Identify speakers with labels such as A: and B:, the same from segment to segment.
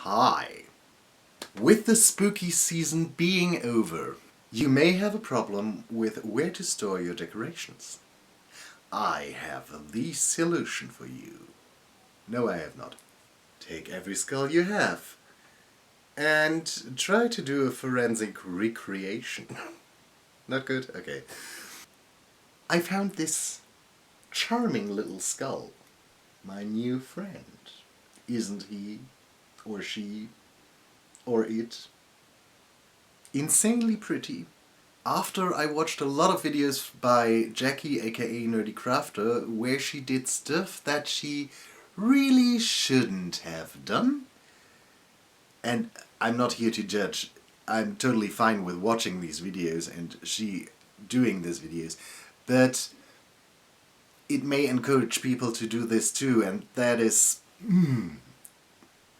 A: Hi! With the spooky season being over, you may have a problem with where to store your decorations. I have the solution for you. No, I have not. Take every skull you have and try to do a forensic recreation. Not good? Okay. I found this charming little skull. My new friend. Isn't he, or she, or it insanely pretty? After I watched a lot of videos by Jackie, aka Nerdy Crafter, where she did stuff that she really shouldn't have done, and I'm not here to judge, I'm totally fine with watching these videos and she doing these videos, but it may encourage people to do this too, and that is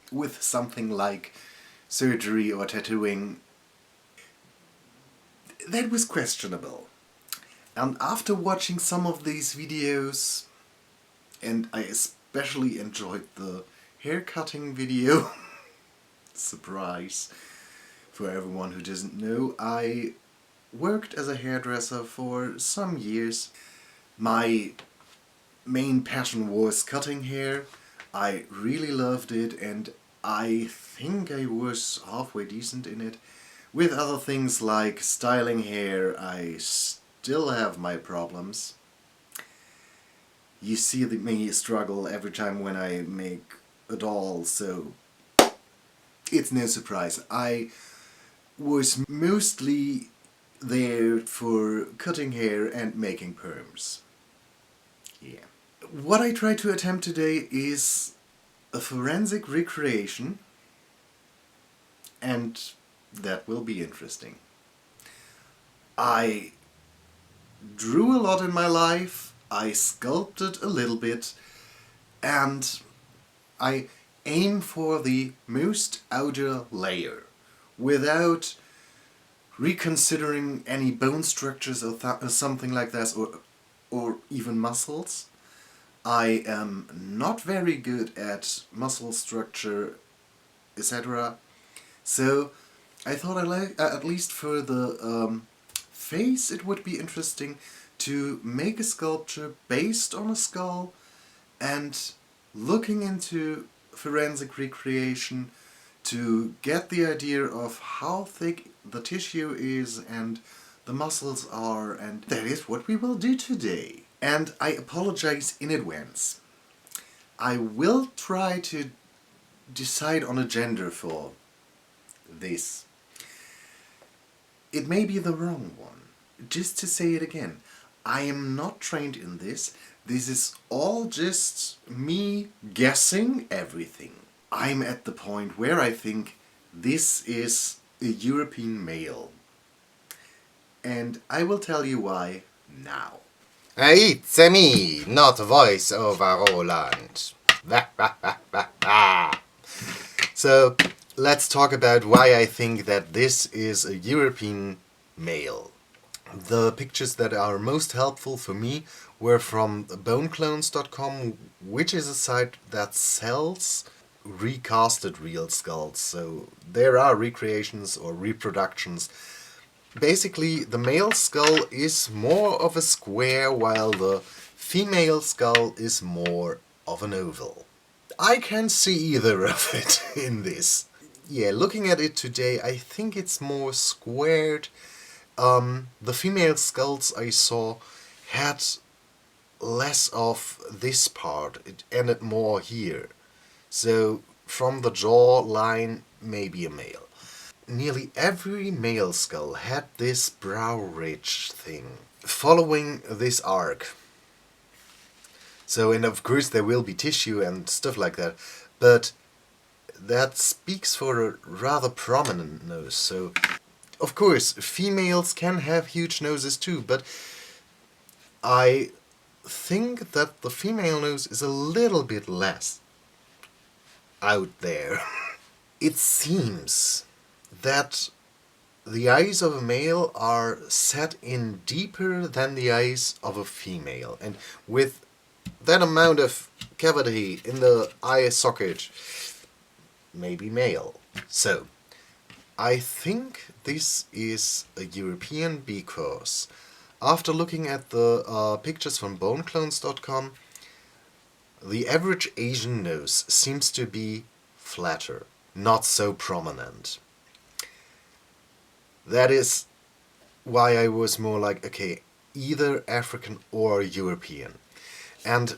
A: with something like surgery or tattooing. That was questionable. And after watching some of these videos, and I especially enjoyed the haircutting video, surprise for everyone who doesn't know, I worked as a hairdresser for some years. My main passion was cutting hair. I really loved it, and I think I was halfway decent in it. With other things like styling hair, I still have my problems. You see me struggle every time when I make a doll, so it's no surprise. I was mostly there for cutting hair and making perms. Yeah. What I try to attempt today is a forensic recreation, and that will be interesting. I drew a lot in my life, I sculpted a little bit, and I aim for the most outer layer without reconsidering any bone structures or something like that, or even muscles. I am not very good at muscle structure, etc. So I thought at least for the face it would be interesting to make a sculpture based on a skull, and looking into forensic recreation to get the idea of how thick the tissue is and the muscles are, and that is what we will do today. And I apologize in advance. I will try to decide on a gender for this. It may be the wrong one. Just to say it again, I am not trained in this. This is all just me guessing everything. I'm at the point where I think this is a European male. And I will tell you why now.
B: It's me, not voice over Roland.
A: So, let's talk about why I think that this is a European male. The pictures that are most helpful for me were from boneclones.com, which is a site that sells recasted real skulls. So there are recreations or reproductions. Basically, the male skull is more of a square, while the female skull is more of an oval. I can see either of it in this. Yeah, looking at it today, I think it's more squared. The female skulls I saw had less of this part. It ended more here. So from the jaw line, maybe a male. Nearly every male skull had this brow ridge thing, following this arc. So, and of course there will be tissue and stuff like that, but that speaks for a rather prominent nose. So, of course, females can have huge noses too, but I think that the female nose is a little bit less out there. It seems that the eyes of a male are set in deeper than the eyes of a female, and with that amount of cavity in the eye socket, maybe male. So, I think this is a European because after looking at the pictures from boneclones.com, the average Asian nose seems to be flatter, not so prominent. That is why I was more like, okay, either African or European. And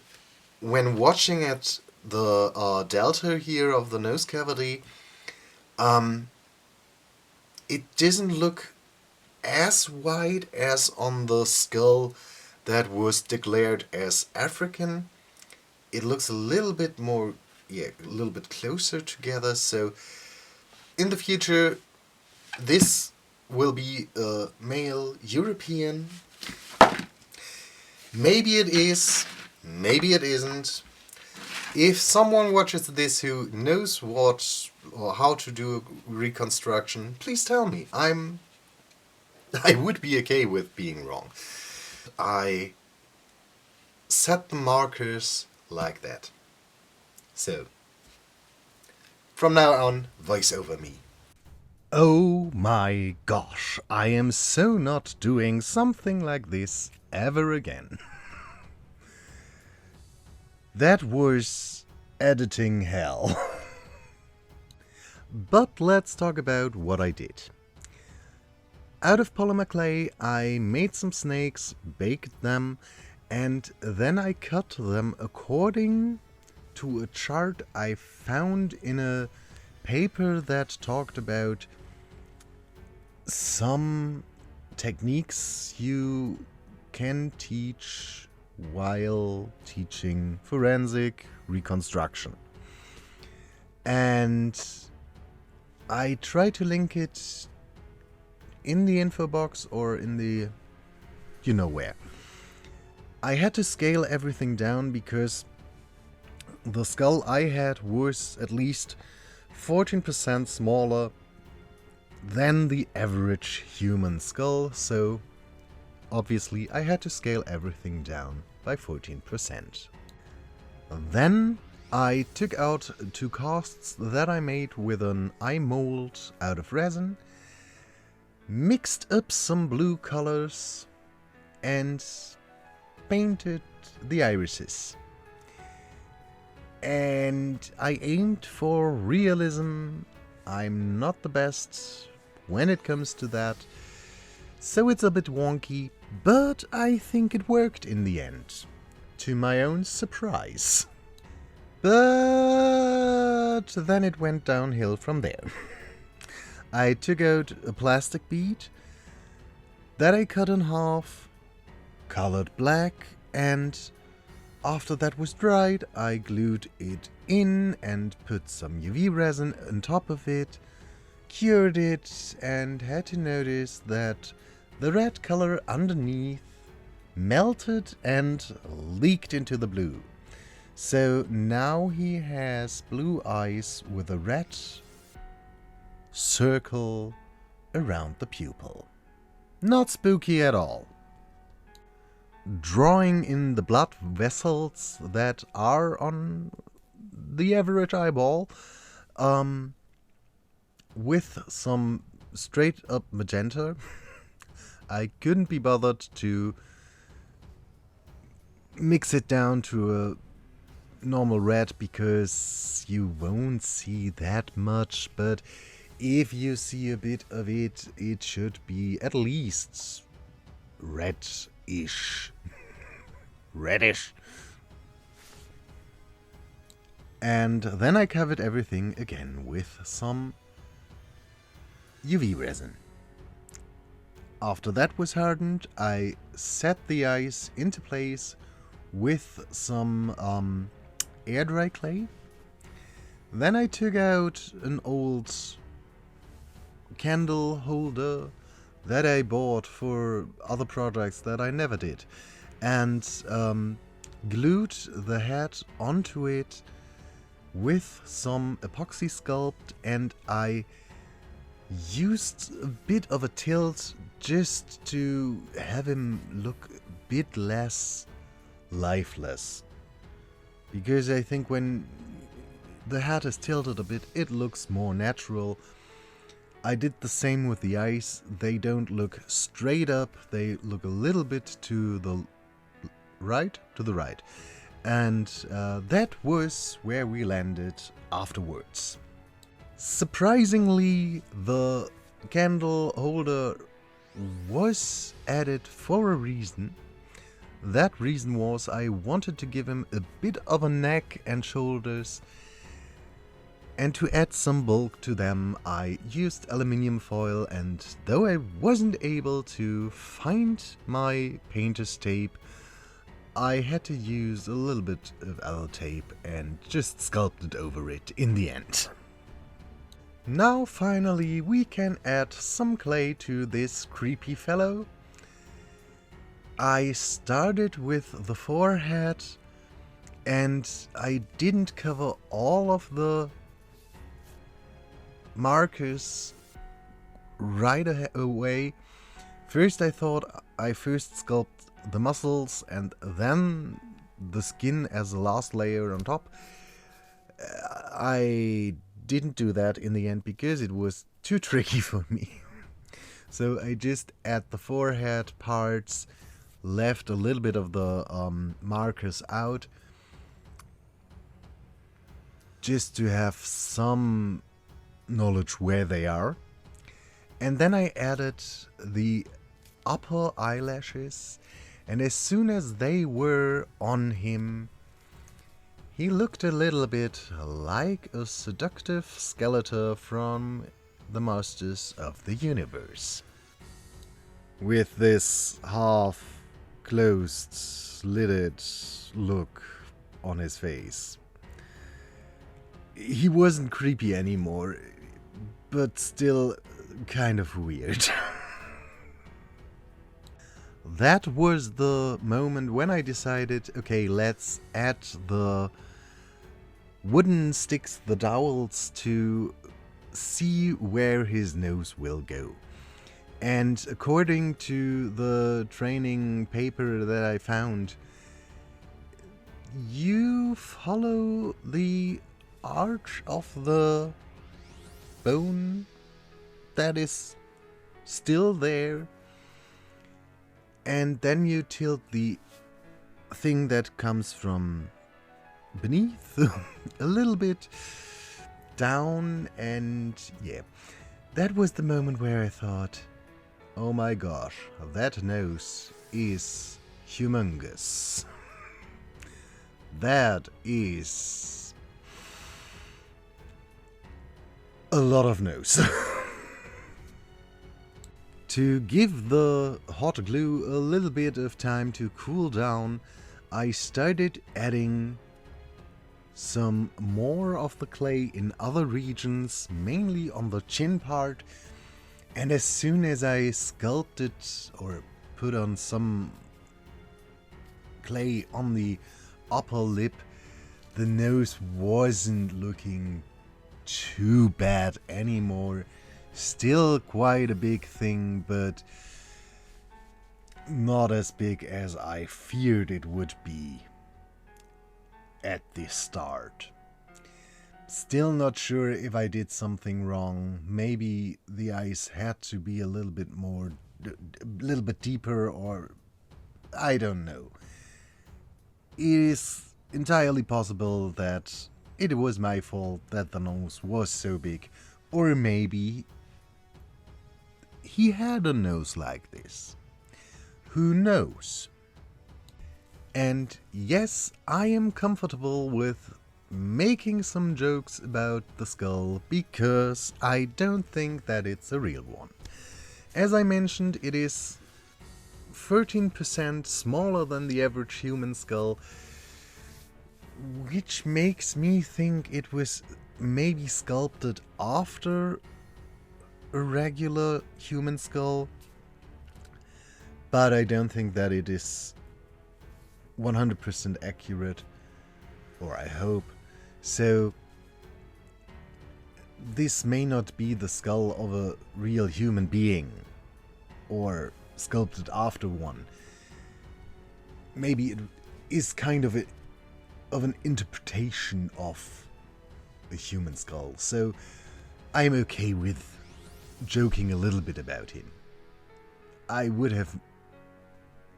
A: when watching at the delta here of the nose cavity, it doesn't look as wide as on the skull that was declared as African. It looks a little bit more, a little bit closer together. So in the future, this will be a male European. Maybe it is, maybe it isn't. If someone watches this who knows what or how to do reconstruction, please tell me. I would be okay with being wrong. I set the markers like that. So, from now on, voice over me.
C: Oh my gosh, I am so not doing something like this ever again. That was editing hell. But let's talk about what I did. Out of polymer clay, I made some snakes, baked them, and then I cut them according to a chart I found in a paper that talked about some techniques you can teach while teaching forensic reconstruction. And I try to link it in the info box or in the you know where. I had to scale everything down because the skull I had was at least 14% smaller than the average human skull, so obviously I had to scale everything down by 14%. Then I took out 2 casts that I made with an eye mold out of resin, mixed up some blue colors, and painted the irises. And I aimed for realism. I'm not the best when it comes to that, so it's a bit wonky, but I think it worked in the end, to my own surprise. But then it went downhill from there. I took out a plastic bead that I cut in half, colored black, and after that was dried, I glued it in and put some UV resin on top of it, cured it, and had to notice that the red color underneath melted and leaked into the blue. So now he has blue eyes with a red circle around the pupil. Not spooky at all. Drawing in the blood vessels that are on the average eyeball, with some straight up magenta. I couldn't be bothered to mix it down to a normal red because you won't see that much, but if you see a bit of it, it should be at least red-ish. Reddish. And then I covered everything again with some UV resin. After that was hardened, I set the eyes into place with some air dry clay. Then I took out an old candle holder that I bought for other projects that I never did, and glued the head onto it with some epoxy sculpt, and I used a bit of a tilt just to have him look a bit less lifeless. Because I think when the head is tilted a bit, it looks more natural. I did the same with the eyes. They don't look straight up, they look a little bit to the right. And that was where we landed afterwards. Surprisingly, the candle holder was added for a reason. That reason was I wanted to give him a bit of a neck and shoulders, and to add some bulk to them I used aluminium foil, and though I wasn't able to find my painter's tape, I had to use a little bit of allo tape and just sculpted over it in the end. Now finally we can add some clay to this creepy fellow. I started with the forehead and I didn't cover all of the markers right away. First I thought I first sculpt the muscles and then the skin as the last layer on top. I didn't do that in the end because it was too tricky for me. So I just add the forehead parts, left a little bit of the markers out just to have some knowledge where they are. And then I added the upper eyelashes, and as soon as they were on him, he looked a little bit like a seductive skeleton from the Masters of the Universe. With this half-closed, slitted look on his face. He wasn't creepy anymore, but still kind of weird. That was the moment when I decided, okay, let's add the wooden sticks, the dowels, to see where his nose will go. And according to the training paper that I found, you follow the arch of the bone that is still there, and then you tilt the thing that comes from beneath a little bit down, and yeah, that was the moment where I thought, oh my gosh, that nose is humongous. That is a lot of nose. To give the hot glue a little bit of time to cool down, I started adding some more of the clay in other regions, mainly on the chin part, and as soon as I sculpted or put on some clay on the upper lip, the nose wasn't looking too bad anymore. Still quite a big thing, but not as big as I feared it would be at the start. Still not sure if I did something wrong. Maybe the eyes had to be a little bit more, a little bit deeper, or I don't know. It is entirely possible that it was my fault that the nose was so big, or maybe he had a nose like this. Who knows? And yes, I am comfortable with making some jokes about the skull because I don't think that it's a real one. As I mentioned, it is 13% smaller than the average human skull, which makes me think it was maybe sculpted after a regular human skull, but I don't think that it is 100% accurate, or I hope. So this may not be the skull of a real human being, or sculpted after one. Maybe it is kind of an interpretation of a human skull, so I'm okay with joking a little bit about him. I would have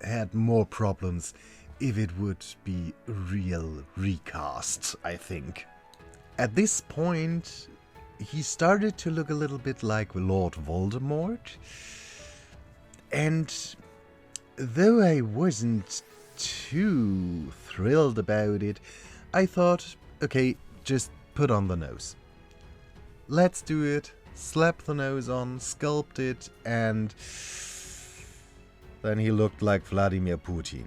C: had more problems if it would be a real recast, I think. At this point, he started to look a little bit like Lord Voldemort, and though I wasn't too thrilled about it, I thought, okay, just put on the nose. Let's do it, slap the nose on, sculpt it, and then he looked like Vladimir Putin.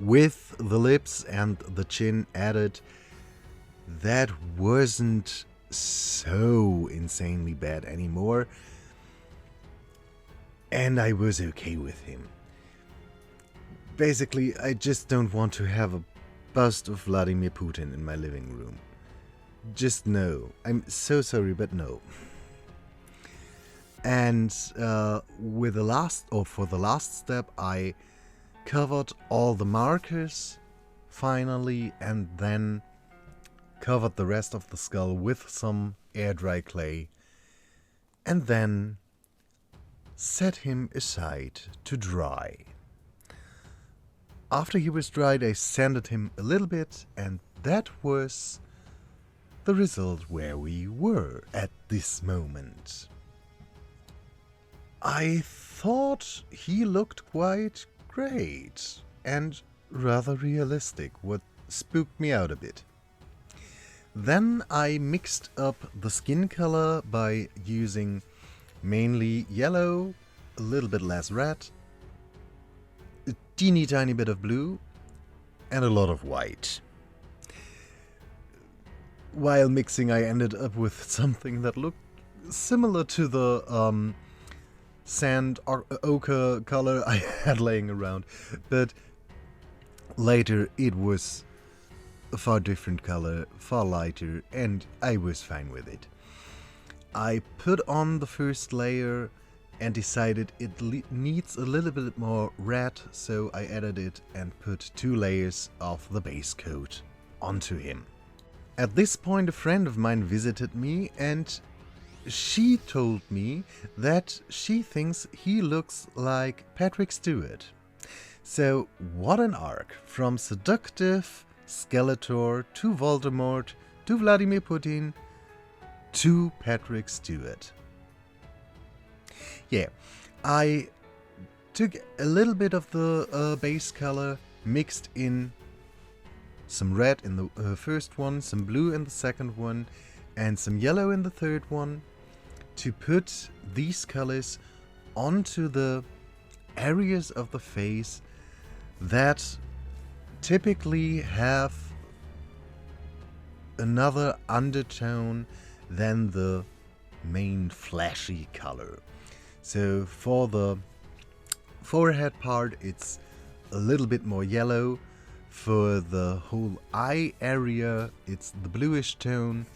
C: With the lips and the chin added, that wasn't so insanely bad anymore, and I was okay with him. Basically, I just don't want to have a bust of Vladimir Putin in my living room. Just no. I'm so sorry, but no. And for the last step, I covered all the markers finally, and then covered the rest of the skull with some air dry clay, and then set him aside to dry. After he was dried, I sanded him a little bit, and that was the result where we were at this moment. I thought he looked quite great and rather realistic, what spooked me out a bit. Then I mixed up the skin color by using mainly yellow, a little bit less red, a teeny tiny bit of blue, and a lot of white. While mixing, I ended up with something that looked similar to the sand or ochre color I had laying around, but later it was a far different color, far lighter, and I was fine with it. I put on the first layer and decided it needs a little bit more red, so I added it and put 2 layers of the base coat onto him. At this point, a friend of mine visited me, and she told me that she thinks he looks like Patrick Stewart. So what an arc, from seductive Skeletor to Voldemort to Vladimir Putin to Patrick Stewart. Yeah, I took a little bit of the base color, mixed in some red in the first one, some blue in the second one, and some yellow in the third one, to put these colors onto the areas of the face that typically have another undertone than the main flashy color. So for the forehead part, it's a little bit more yellow. For the whole eye area, it's the bluish tone.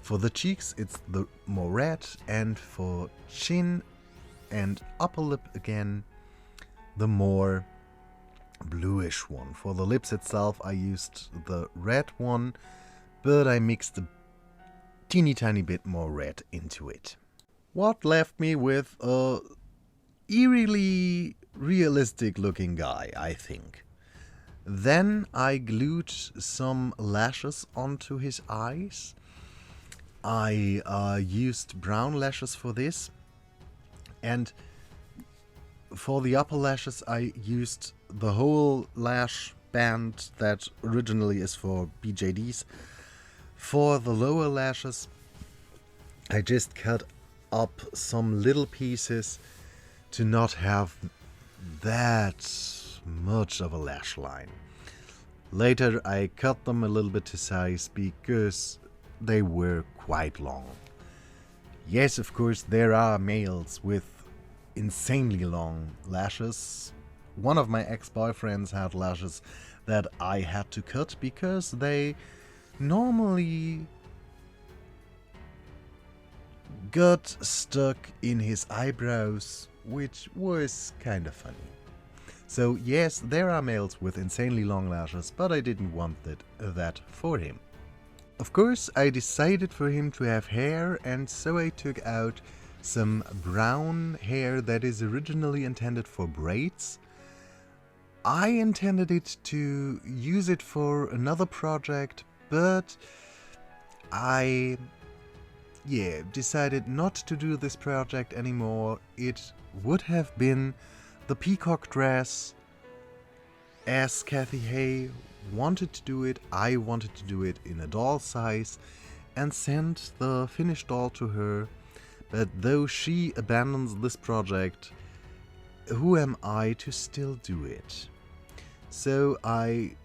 C: For the cheeks, it's the more red, and for chin and upper lip again, the more bluish one. For the lips itself, I used the red one, but I mixed a teeny tiny bit more red into it. What left me with a eerily realistic looking guy, I think. Then I glued some lashes onto his eyes. I used brown lashes for this, and for the upper lashes I used the whole lash band that originally is for BJDs. For the lower lashes, I just cut up some little pieces to not have that much of a lash line. Later I cut them a little bit to size because they were quite long. Yes, of course, there are males with insanely long lashes. One of my ex-boyfriends had lashes that I had to cut because they normally got stuck in his eyebrows, which was kind of funny. So yes, there are males with insanely long lashes, but I didn't want that for him. Of course, I decided for him to have hair, and so I took out some brown hair that is originally intended for braids. I intended it to use it for another project, but I decided not to do this project anymore. It would have been the peacock dress as Kathy Hay wanted to do it. I wanted to do it in a doll size and sent the finished doll to her. But though she abandons this project, who am I to still do it? So I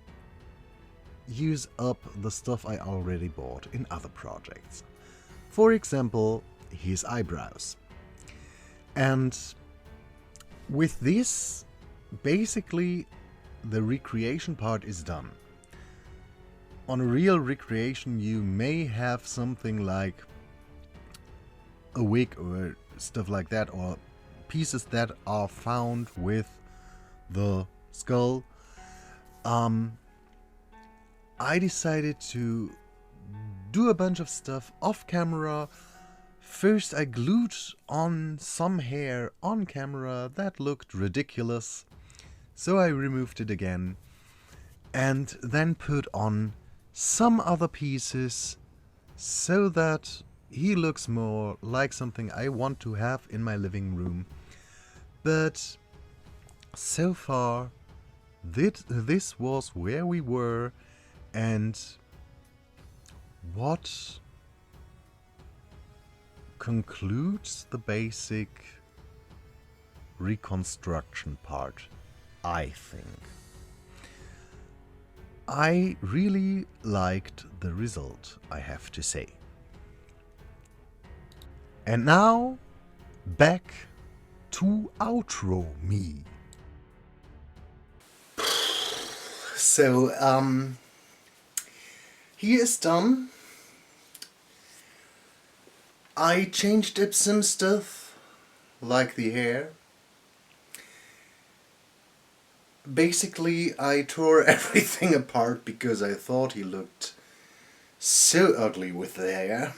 C: use up the stuff I already bought in other projects. For example, his eyebrows. And with this, basically, the recreation part is done. On a real recreation, you may have something like a wig or stuff like that, or pieces that are found with the skull. I decided to do a bunch of stuff off camera. First, I glued on some hair on camera that looked ridiculous, so I removed it again, and then put on some other pieces so that he looks more like something I want to have in my living room. But so far, this was where we were, and what concludes the basic reconstruction part, I think. I really liked the result, I have to say. And now, back to outro me.
A: So, he is done. I changed up some stuff, like the hair. Basically, I tore everything apart because I thought he looked so ugly with the hair.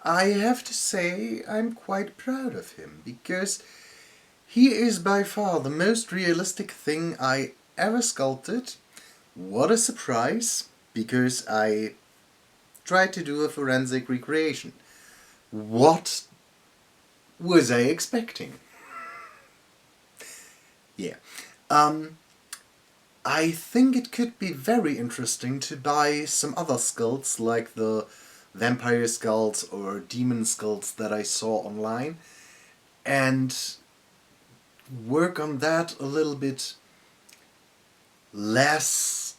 A: I have to say I'm quite proud of him, because he is by far the most realistic thing I ever sculpted. What a surprise, because I tried to do a forensic recreation. What was I expecting? Yeah. I think it could be very interesting to buy some other sculpts, like the vampire sculpts or demon sculpts that I saw online, and work on that a little bit less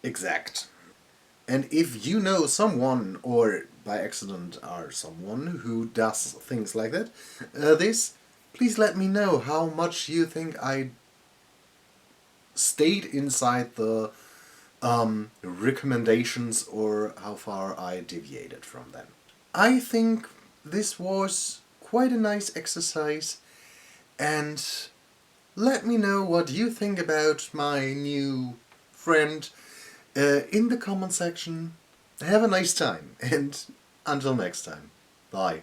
A: exact. And if you know someone, or by accident are someone who does things like that, please let me know how much you think I stayed inside the recommendations, or how far I deviated from them. I think this was quite a nice exercise, and let me know what you think about my new friend in the comment section. Have a nice time, and until next time, bye.